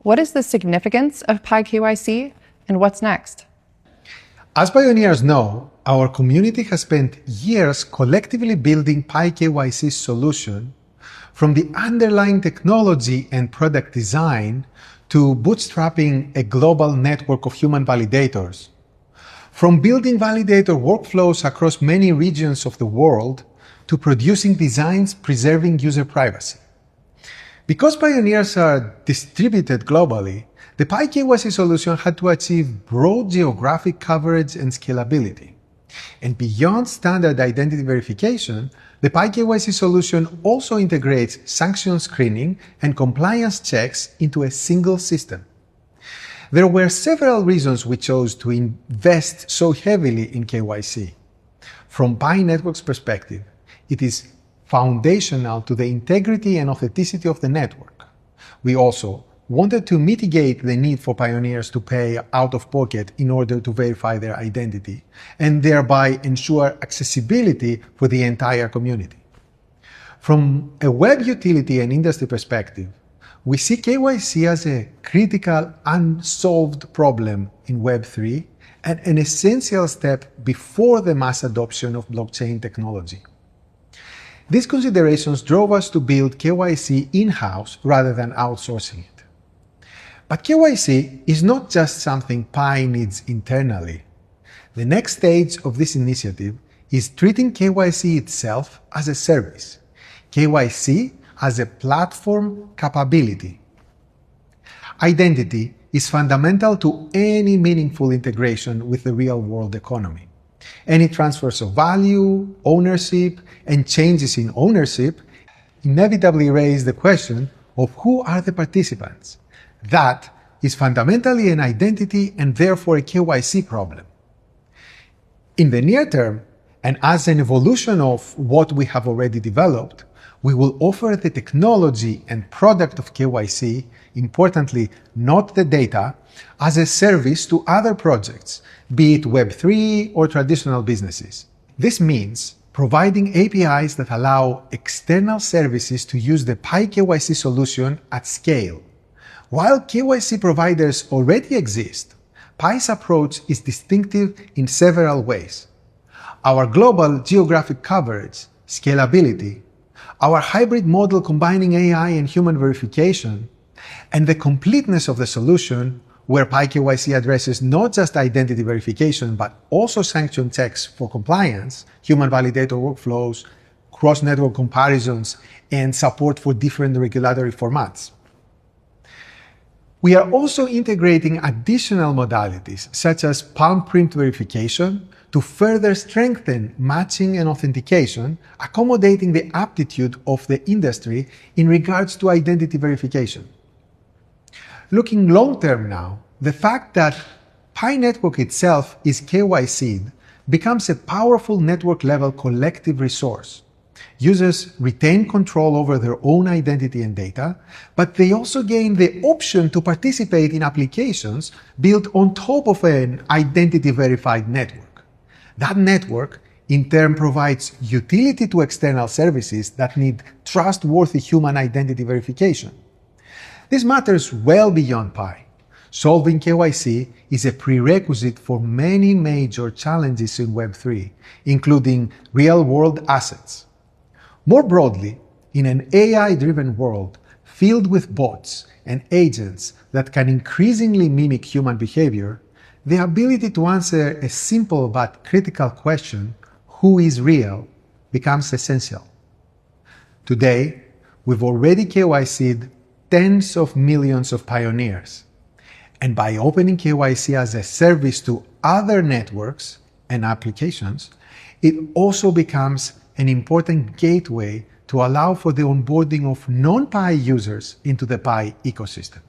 What is the significance of Pi KYC and what's next? As pioneers know, our community has spent years collectively building Pi KYC's solution from the underlying technology and product design to bootstrapping a global network of human validators. From building validator workflows across many regions of the world to producing designs preserving user privacy. Because pioneers are distributed globally, the Pi KYC solution had to achieve broad geographic coverage and scalability. And beyond standard identity verification, the Pi KYC solution also integrates sanction screening and compliance checks into a single system. There were several reasons we chose to invest so heavily in KYC. From Pi Network's perspective, it is foundational to the integrity and authenticity of the network. We also wanted to mitigate the need for pioneers to pay out of pocket in order to verify their identity, and thereby ensure accessibility for the entire community. From a web utility and industry perspective, we see KYC as a critical, unsolved problem in Web3 and an essential step before the mass adoption of blockchain technology. These considerations drove us to build KYC in-house rather than outsourcing it. But KYC is not just something Pi needs internally. The next stage of this initiative is treating KYC itself as a service, KYC as a platform capability. Identity is fundamental to any meaningful integration with the real-world economy. Any transfers of value, ownership, and changes in ownership inevitably raise the question of who are the participants. That is fundamentally an identity and therefore a KYC problem. In the near term, and as an evolution of what we have already developed, we will offer the technology and product of KYC, importantly not the data, as a service to other projects, be it Web3 or traditional businesses. This means providing APIs that allow external services to use the Pi KYC solution at scale. While KYC providers already exist, Pi's approach is distinctive in several ways. Our global geographic coverage, scalability, our hybrid model combining AI and human verification, and the completeness of the solution where Pi KYC addresses not just identity verification but also sanction checks for compliance, human validator workflows, cross-network comparisons, and support for different regulatory formats. We are also integrating additional modalities such as palm print verification to further strengthen matching and authentication, accommodating the aptitude of the industry in regards to identity verification. Looking long-term now, the fact that Pi Network itself is KYC'd becomes a powerful network-level collective resource. Users retain control over their own identity and data, but they also gain the option to participate in applications built on top of an identity-verified network. That network, in turn, provides utility to external services that need trustworthy human identity verification. This matters well beyond Pi. Solving KYC is a prerequisite for many major challenges in Web3, including real-world assets. More broadly, in an AI-driven world filled with bots and agents that can increasingly mimic human behavior, the ability to answer a simple but critical question, who is real, becomes essential. Today, we've already KYC'd tens of millions of pioneers. And by opening KYC as a service to other networks and applications, it also becomes an important gateway to allow for the onboarding of non-Pi users into the Pi ecosystem.